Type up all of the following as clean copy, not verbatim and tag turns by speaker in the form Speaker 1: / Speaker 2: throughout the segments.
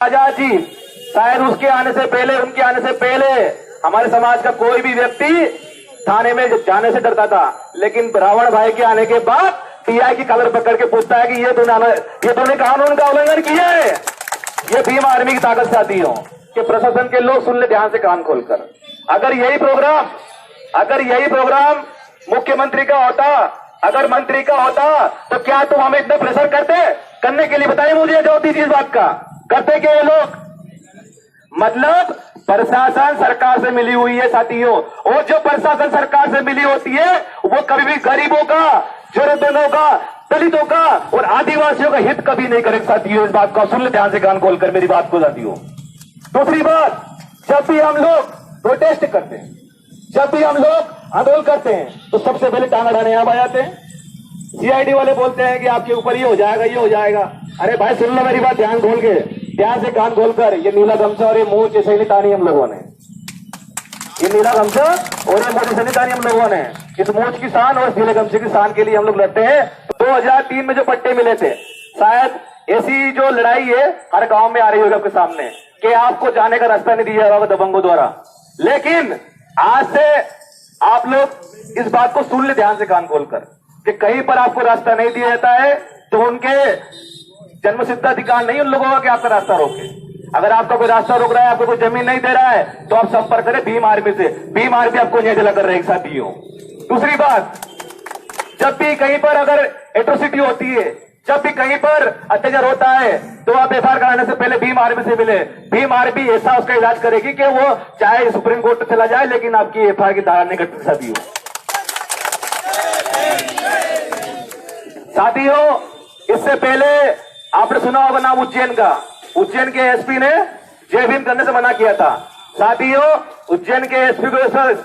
Speaker 1: आजाद जी, शायद उसके आने से पहले, उनके आने से पहले हमारे समाज का कोई भी व्यक्ति थाने में जाने से डरता था, लेकिन रावण भाई के आने के बाद टीआई की कलर पकड़ के पूछता है कि ये तूने कानून का उल्लंघन किया है। ये भीम आर्मी की ताकत साथी हो कि प्रशासन के लोग सुन ले ध्यान से कान खोलकर। अगर यही प्रोग्राम मुख्यमंत्री का होता, अगर मंत्री का होता, तो क्या तुम हमें इतना प्रेशर करने के लिए बताइए मुझे जो इस बात का करते क्या ये लोग? मतलब प्रशासन सरकार से मिली हुई है साथियों, और जो प्रशासन सरकार से मिली होती है वो कभी भी गरीबों का, जरूरतमंदों का, दलितों का और आदिवासियों का हित कभी नहीं करेंगे साथियों। इस बात को सुन ले ध्यान से कान खोलकर मेरी बात को साथियों। दूसरी बात, जब भी हम लोग प्रोटेस्ट करते हैं, जब भी हम लोग आंदोलन करते हैं, तो सबसे पहले टांगा डाने यहां आ जाते हैं। सीआईडी वाले बोलते हैं कि आपके ऊपर ये हो जाएगा, ये हो जाएगा। अरे भाई सुन लो मेरी बात ध्यान खोल के, ध्यान से कान खोलकर। ये नीला गमछा और ये मूंछ ऐसे नहीं तानी हम लोगों ने, ये नीला गमछा और ये मूंछ ऐसे नहीं तानी हम लोगों ने। इस मूंछ की शान और नीले गमछे की शान के लिए हम लोग लड़ते हैं। 2003 में जो पट्टे मिले थे, शायद ऐसी जो लड़ाई है हर गांव में आ रही होगी आपके सामने कि आपको जाने का रास्ता नहीं दिया होगा दबंगों द्वारा। लेकिन आज से आप लोग इस बात को सुन ले ध्यान से कान खोलकर कि कहीं पर आपको रास्ता नहीं दिया जाता है तो उनके जन्मसिद्ध अधिकार नहीं उन लोगों का कि आपका रास्ता रोके। अगर आपका कोई रास्ता रोक रहा है, आपको कोई जमीन नहीं दे रहा है, तो आप संपर्क करें भीम आर्मी से। भीम आर्मी आपको न्याय दिला कर रहेगी साथियों। दूसरी बात, जब भी कहीं पर अगर एट्रोसिटी होती है, जब भी कहीं पर अत्याचार होता है, तो आप एफआईआर कराने से पहले भीम आर्मी से मिले। भीम आर्मी ऐसा उसका इलाज करेगी कि वो चाहे सुप्रीम कोर्ट चला जाए लेकिन आपकी एफआईआर की धारा नहीं कट साथियों। साथियों, इससे पहले आपने सुना होगा नाम उज्जैन का। उज्जैन के एसपी ने जय भीम करने से मना किया था। साथियों, उज्जैन के एसपी को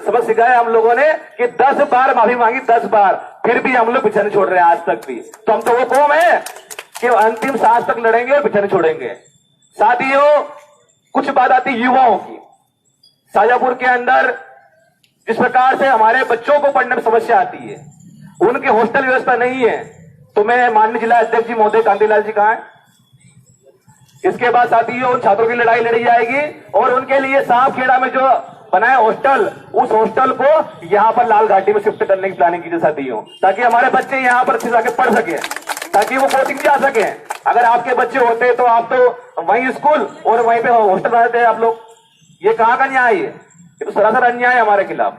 Speaker 1: सबक सिखाया हम लोगों ने कि 10 बार माफी मांगी, 10 बार, फिर भी हम लोग पीछे नहीं छोड़ रहे हैं आज तक भी। तो हम तो वो कौम है कि अंतिम सांस तक लड़ेंगे और पीछे नहीं छोड़ेंगे। साथियों, कुछ बात आती युवाओं की। शाजापुर के अंदर जिस प्रकार से हमारे बच्चों को पढ़ने में समस्या आती है, उनकी हॉस्टल व्यवस्था नहीं है। तो मैं माननीय जिला अध्यक्ष जी महोदय कांतिलाल जी कहाँ है? इसके बाद साथियों उन छात्रों की लड़ाई लड़ी जाएगी और उनके लिए सांपखेड़ा में जो बनाया हॉस्टल, उस हॉस्टल को यहां पर लाल घाटी में शिफ्ट करने की प्लानिंग कीजिए साथियों, ताकि हमारे बच्चे यहां पर अच्छे जाके पढ़ सके, ताकि वो कोचिंग जा सके। अगर आपके बच्चे होते तो आप तो वहीं स्कूल और वहीं पे हॉस्टल बनाते हैं आप लोग। ये कहां का न्याय है? ये तो सरासर अन्याय है हमारे खिलाफ।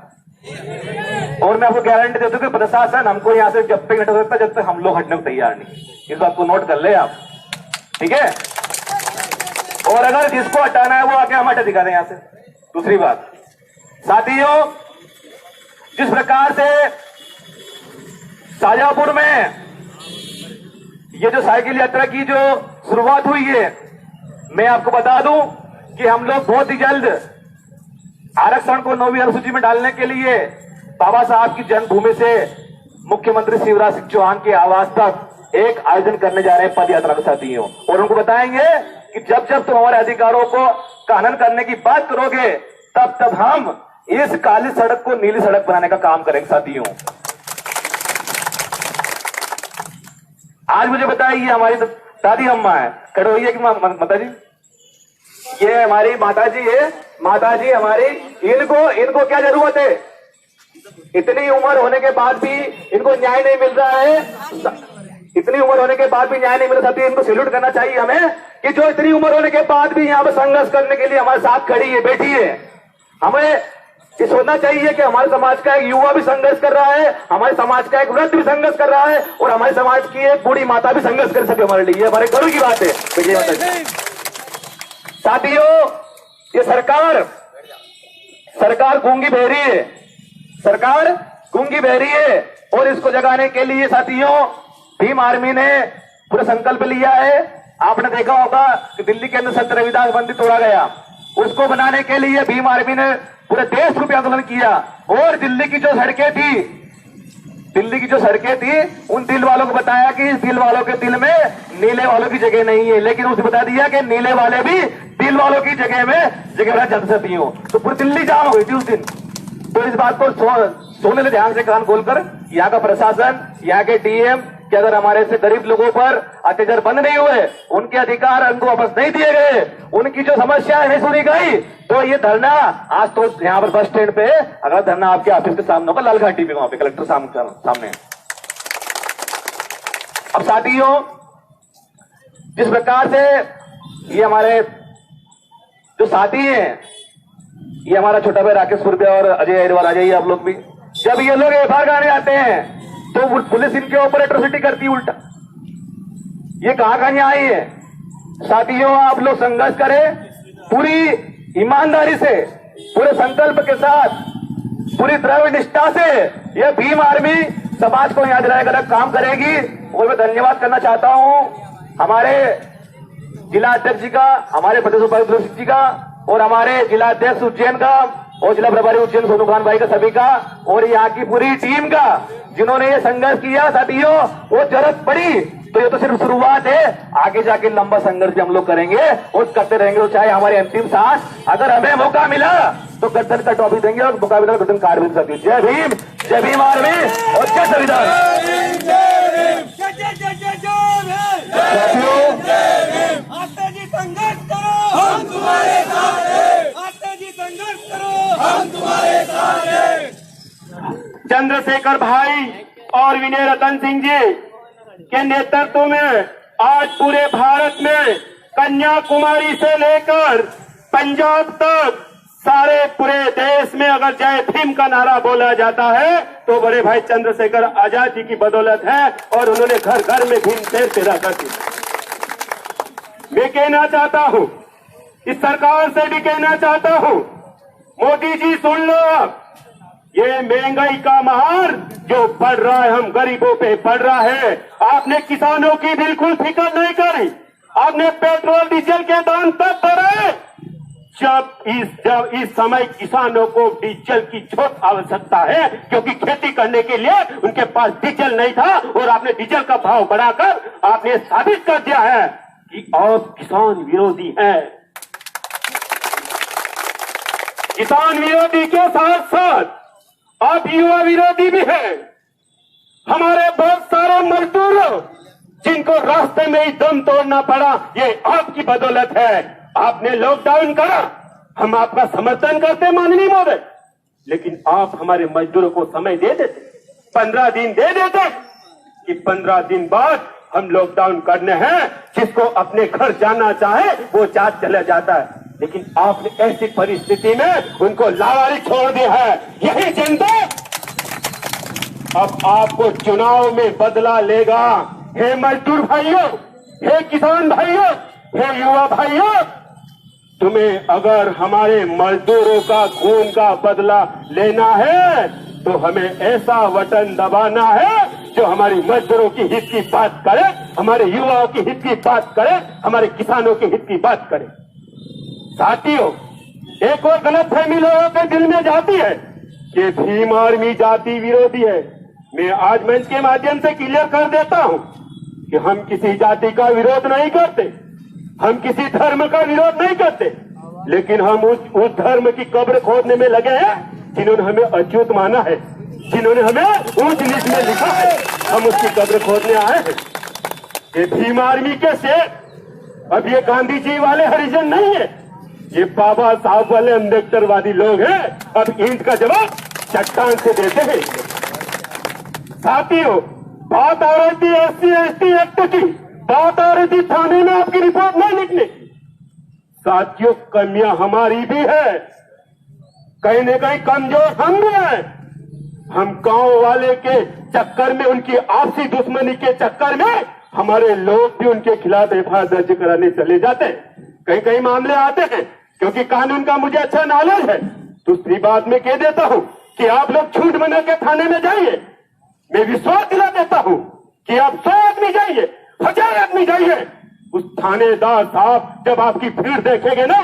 Speaker 1: और मैं आपको गारंटी देता हूं कि प्रशासन हमको यहां से जब तक नहीं हटा सकता जब तक हम लोग हटने को तैयार नहीं। इस बात को नोट कर ले आप, ठीक है? और अगर जिसको हटाना है वो आके हम हटा दिखा दें यहां से। दूसरी बात साथियों, जिस प्रकार से शाजापुर में ये जो साइकिल यात्रा की जो शुरुआत हुई है, मैं आपको बता दूं कि हम लोग बहुत ही जल्द आरक्षण को 9वीं अनुसूची में डालने के लिए बाबा साहब की जन्मभूमि से मुख्यमंत्री शिवराज सिंह चौहान के आवास तक एक आयोजन करने जा रहे हैं पद यात्रा के साथियों। और उनको बताएंगे कि जब जब तुम हमारे अधिकारों को का हनन करने की बात करोगे, तब तब हम इस काली सड़क को नीली सड़क बनाने का काम करेंगे साथियों। आज मुझे बताइए, ये हमारी दादी अम्मा है, खड़े होइए कि माता जी, ये हमारी माता जी है, माता जी हमारी, इनको क्या जरूरत है? इतनी उम्र होने के बाद भी इनको न्याय नहीं मिल रहा है। इतनी उम्र होने के बाद भी न्याय नहीं मिल रहा था। इनको सैल्यूट करना चाहिए हमें कि जो इतनी उम्र होने के बाद भी यहाँ पर संघर्ष करने के लिए हमारे साथ खड़ी है, बैठी है। हमें ये सोचना चाहिए कि हमारे समाज का एक युवा भी संघर्ष कर रहा है, हमारे समाज का एक वृद्ध भी संघर्ष कर रहा है और हमारे समाज की एक बूढ़ी माता भी संघर्ष कर सके हमारे लिए। हमारे गर्व की बात है। साथियों, ये सरकार गूंगी बहरी है, सरकार गूंगी बहरी है और इसको जगाने के लिए साथियों भीम आर्मी ने पूरा संकल्प लिया है। आपने देखा होगा कि दिल्ली के अंदर सत्य रविदास मंदिर तोड़ा गया, उसको बनाने के लिए भीम आर्मी ने पूरे देश रूपी आंदोलन किया। और दिल्ली की जो सड़कें थी उन दिल वालों को बताया कि इस दिल वालों के दिल में नीले वालों की जगह नहीं है, लेकिन उसने बता दिया कि नीले वाले भी दिल वालों की जगह में जगह जल सकती हो। तो पूरी दिल्ली जाम हुई थी उस दिन। तो इस बात को सोने ध्यान से कान खोलकर यहाँ का प्रशासन, यहाँ के डीएम, कि अगर हमारे से गरीब लोगों पर अत्याचार बंद नहीं हुए, उनके अधिकार उनको वापस नहीं दिए गए, उनकी जो समस्याएं नहीं सुनी गई, तो ये धरना आज तो यहाँ पर बस स्टैंड पे अगर धरना आपके ऑफिस के सामने होगा, लाल घाटी पे, वहां पे कलेक्टर सामने। अब साथियों, जिस प्रकार से ये हमारे जो साथी हैं, ये हमारा छोटा भाई राकेश पूर्वे और अजय अहिरवाल, आ जाइए आप लोग भी। जब ये लोग एफआईआर कराने आते हैं तो पुलिस इनके ऊपर एट्रोसिटी करती है उल्टा। ये कहां न्याय है? साथियों, आप लोग संघर्ष करें पूरी ईमानदारी से, पूरे संकल्प के साथ, पूरी दृढ़ निष्ठा से। यह भीम आर्मी समाज को याद दिलाकर काम करेगी। और मैं धन्यवाद करना चाहता हूं हमारे जिला अध्यक्ष जी का, हमारे प्रदेश उपाध्यक्ष जी का, और हमारे जिला अध्यक्ष उज्जैन का, और जिला प्रभारी उज्जैन सोनू खान भाई का, सभी का, और यहाँ की पूरी टीम का, जिन्होंने ये संघर्ष किया। साथियों, वो जरूरत पड़ी तो ये तो सिर्फ शुरुआत है, आगे जाके लंबा संघर्ष भी हम लोग करेंगे और करते रहेंगे। तो चाहे हमारी अंतिम सांस, अगर हमें मौका मिला तो गर्दन का टॉपिक देंगे और मौका मिला गर्दन काट भी सकते। जय भीम आर्मी और जय संविधान।
Speaker 2: आते जी संघर्ष करो, हम तुम्हारे साथ हैं। आते जी संघर्ष करो, हम तुम्हारे साथ हैं। चंद्रशेखर भाई और विनय रतन सिंह जी के नेतृत्व में आज पूरे भारत में कन्याकुमारी से लेकर पंजाब तक सारे पूरे देश में अगर जय भीम का नारा बोला जाता है तो बड़े भाई चंद्रशेखर आजाद जी की बदौलत है, और उन्होंने घर घर में भीम शेर पैदा कर दी। मैं कहना चाहता हूं, इस सरकार से भी कहना चाहता हूं, मोदी जी सुन लो, ये महंगाई का महार जो बढ़ रहा है, हम गरीबों पे बढ़ रहा है। आपने किसानों की बिल्कुल फिक्र नहीं करी। आपने पेट्रोल डीजल के दाम तब बढ़ाए जब इस समय किसानों को डीजल की बहुत आवश्यकता है, क्योंकि खेती करने के लिए उनके पास डीजल नहीं था, और आपने डीजल का भाव बढ़ाकर आपने साबित कर दिया है कि आप किसान विरोधी हैं। किसान विरोधी के साथ साथ आप युवा विरोधी भी हैं। हमारे बहुत सारे मजदूर जिनको रास्ते में ही दम तोड़ना पड़ा, ये आपकी बदौलत है। आपने लॉकडाउन करा, हम आपका समर्थन करते माननीय महोदय, लेकिन आप हमारे मजदूरों को समय दे देते, 15 दिन दे देते कि 15 दिन बाद हम लॉकडाउन करने हैं। जिसको अपने घर जाना चाहे वो जा चला जाता है, लेकिन आपने ऐसी परिस्थिति में उनको लावारिस छोड़ दिया है। यही जनता अब आपको चुनाव में बदला लेगा। हे मजदूर भाइयों, हे किसान भाइयों, हे युवा भाइयों, तुम्हें अगर हमारे मजदूरों का खून का बदला लेना है तो हमें ऐसा बटन दबाना है जो हमारी मजदूरों की हित की बात करे, हमारे युवाओं की हित की बात करे, हमारे किसानों की हित की बात करे। साथियों, एक और गलतफहमी लोगों के दिल में जाती है कि भीम आर्मी जाति विरोधी है। मैं आज मंच के माध्यम से क्लियर कर देता हूं कि हम किसी जाति का विरोध नहीं करते, हम किसी धर्म का विरोध नहीं करते, लेकिन हम उस धर्म की कब्र खोदने में लगे हैं जिन्होंने हमें अच्युत माना है, जिन्होंने हमें ऊंच नीच में लिखा है, हम उसकी कब्र खोदने आए हैं। ये भीम आर्मी के शेर, अब ये गांधी जी वाले हरिजन नहीं है, ये बाबा साहब वाले अम्बेडकरवादी लोग हैं। अब ईंट का जवाब चट्टान से देते हैं। साथियों, बात आ रही थी SC/ST एक्ट की, बात आ रही थी थाने में आपकी रिपोर्ट नहीं लिखने। साथियों, कमियां हमारी भी है, कहीं न कहीं कमजोर हम भी हैं। हम गांव वाले के चक्कर में, उनकी आपसी दुश्मनी के चक्कर में हमारे लोग भी उनके खिलाफ एफआईआर दर्ज कराने चले जाते हैं। कई कई मामले आते हैं, क्योंकि कानून का मुझे अच्छा नॉलेज है। दूसरी बात मैं कह देता हूं कि आप लोग छूट बना के थाने में जाइए, मैं विश्वास दिला देता हूं कि आप 100 आदमी जाइए, 1000 आदमी जाइए, उस थानेदार साहब जब आपकी भीड़ देखेंगे ना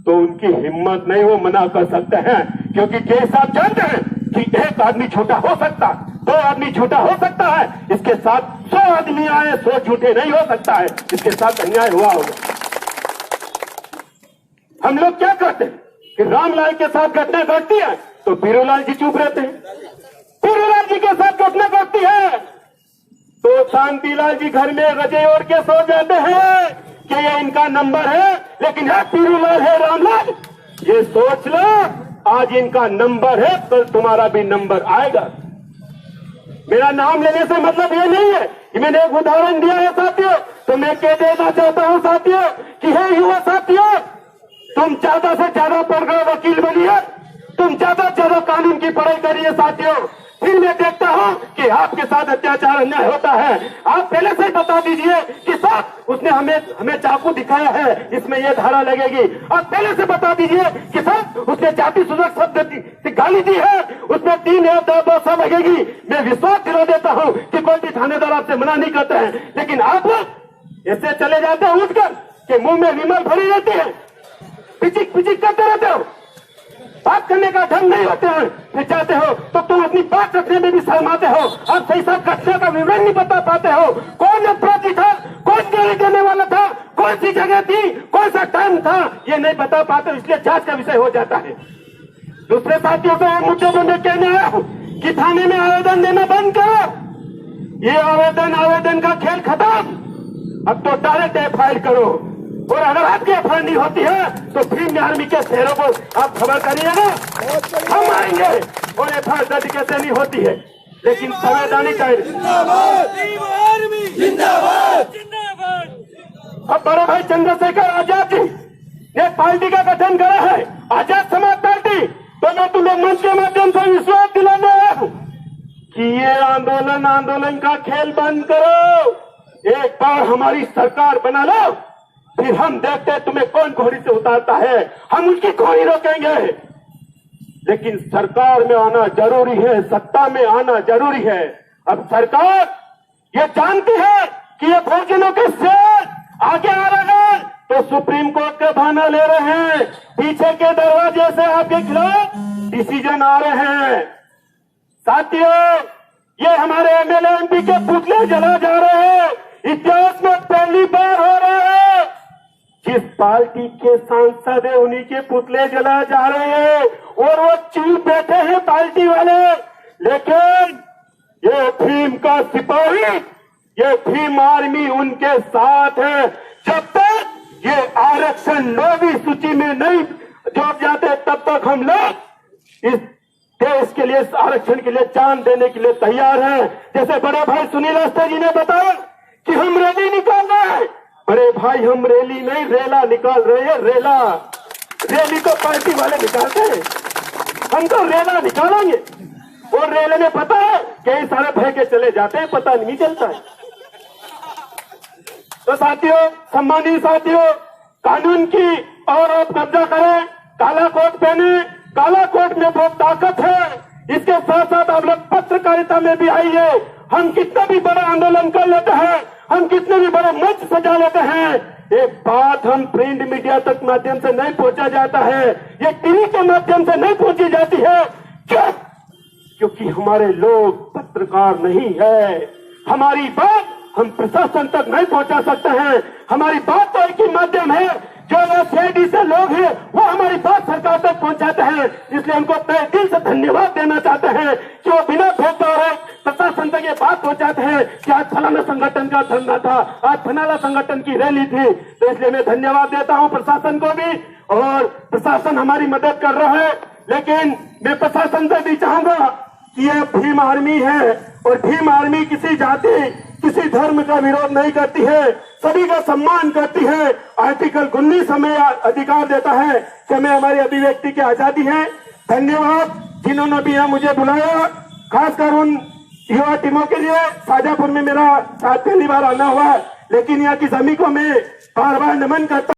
Speaker 2: तो उनकी हिम्मत नहीं वो मना कर सकते हैं, क्योंकि केस साहब जानते हैं कि एक आदमी छोटा हो सकता, 2 आदमी छोटा हो सकता है, इसके साथ 100 आदमी आए, 100 झूठे नहीं हो सकता है, इसके साथ अन्याय हुआ होगा। हम लोग क्या करते हैं कि रामलाल के साथ घटना घटती है तो बीरूलाल जी चुप रहते हैं, बीरूलाल जी के साथ घटना घटती है तो शांतिलाल जी घर में रजे ओढ़ के सो जाते हैं कि ये इनका नंबर है, लेकिन है पीरूलाल है रामलाल, ये सोच लो आज इनका नंबर है, कल तुम्हारा भी नंबर आएगा। मेरा नाम लेने से मतलब ये नहीं है कि मैंने एक उदाहरण दिया है साथियों, तो मैं कह देना चाहता हूं साथियों कि हे युवा साथियों, तुम ज्यादा से ज्यादा पढ़कर वकील बनिए, तुम ज्यादा से ज्यादा कानून की पढ़ाई करिए साथियों। फिर मैं देखता हूं कि आपके साथ अत्याचार अन्याय होता है, आप पहले से बता दीजिए कि साहब उसने हमें चाकू दिखाया है, इसमें ये धारा लगेगी। आप पहले से बता दीजिए कि साहब उसने जाति सूचक शब्द गाली दी है, उसमें 3 या 2 लगेगी। मैं विश्वास दिला देता हूं कि कोई भी थानेदार आपसे मना नहीं करते हैं, लेकिन आप ऐसे चले जाते हैं उठकर कि मुंह में विमल भरी रहती है, पिचिक पिचिक करते रहते हो, बात करने का ढंग नहीं होते हैं, फिर चाहते हो तो तुम अपनी बात रखने में भी शर्माते हो। आप सही साथ घटना का विवरण नहीं बता पाते हो, कौन अपराधी था, कौन गाली देने वाला था, कौन सी जगह थी, कौन सा टाइम था, ये नहीं बता पाते, इसलिए जांच का विषय हो जाता है। दूसरे साथियों को मुद्दे पर मैं कहने आया हूं कि थाने में आवेदन देना बंद करो। ये आवेदन का खेल खत्म, अब तो डायरेक्ट एफआईआर करो, और अगर आपकी एफआईआर नहीं होती है तो भीम आर्मी के शहरों को आप खबर करिएगा, हम आएंगे और एफआईआर दर्ज कैसे नहीं होती है। लेकिन संवैधानिक अब बड़े भाई चंद्रशेखर आजाद जी ने पार्टी का गठन करा है, आजाद समाज पार्टी। तो मैं तुम्हें मंच के माध्यम से विश्वास दिलाने आया हूं कि ये आंदोलन का खेल बंद करो, एक बार हमारी सरकार बना लो, फिर हम देखते हैं तुम्हें कौन घोड़ी से उतारता है, हम उसकी घोड़ी रोकेंगे। लेकिन सरकार में आना जरूरी है, सत्ता में आना जरूरी है। अब सरकार ये जानती है कि ये भोजनों के शेर आगे आ रहे हैं, तो सुप्रीम कोर्ट का बहाना ले रहे हैं, पीछे के दरवाजे से आपके खिलाफ डिसीजन आ रहे हैं। साथियों, ये हमारे एमएलए एमपी के पुतले जला जा रहे हैं, इतिहास में पहली बार हो रहा है। जिस पार्टी के सांसद है उन्हीं के पुतले जलाए जा रहे हैं और वो चुप बैठे हैं पार्टी वाले। लेकिन ये भीम का सिपाही, ये भीम आर्मी उनके साथ है। जब तक ये आरक्षण 9वीं सूची में नहीं जोड़ जाते तब तक हम लोग इस देश के लिए, आरक्षण के लिए जान देने के लिए तैयार हैं। जैसे बड़े भाई सुनील अवस्थी जी ने बताया कि हम रैली निकाल रहे हैं, बड़े भाई हम रैली नहीं रेला निकाल रहे हैं। रैली तो पार्टी वाले निकालते हैं, हम तो रेला निकालेंगे। और रेले में पता है कई सारे भय के चले जाते हैं, पता नहीं चलता है। तो साथियों, सम्मानित साथियों, कानून की और आप कब्जा करें, काला कोट पहने, काला कोट में बहुत ताकत है। इसके साथ साथ आप लोग पत्रकारिता में भी आइए। हम कितना भी बड़ा आंदोलन कर लेते हैं, हम कितने भी बड़े मंच सजा लेते हैं, एक बात हम प्रिंट मीडिया तक माध्यम से नहीं पहुंचा जाता है, ये टीवी के माध्यम से नहीं पहुंची जाती है। क्यों? क्योंकि हमारे लोग पत्रकार नहीं है। हमारी बात हम प्रशासन तक नहीं पहुंचा सकते हैं। हमारी बात तो एक ही माध्यम है, जो लोग सीआईडी से लोग हैं वो हमारी बात सरकार तक पहुंचाते हैं। इसलिए उनको तहे दिल से धन्यवाद देना चाहते हैं कि वो बिना भेदभाव प्रशासन तक ये बात पहुंचाते हैं कि आज फलाना संगठन का धरना था, आज फलाना संगठन की रैली थी। तो इसलिए मैं धन्यवाद देता हूं प्रशासन को भी, और प्रशासन हमारी मदद कर रहा है। लेकिन मैं प्रशासन से भी चाहूंगा कि ये भीम आर्मी है, और भीम आर्मी किसी जाति, किसी धर्म का विरोध नहीं करती है, सभी का सम्मान करती है। आर्टिकल 19 हमें अधिकार देता है कि हमें हमारी अभिव्यक्ति की आजादी है। धन्यवाद जिन्होंने भी यहाँ मुझे बुलाया, खासकर उन युवा टीमों के लिए। शाजापुर में मेरा साथ पहली बार आना हुआ, लेकिन यहाँ की सभी को मैं बार बार नमन करता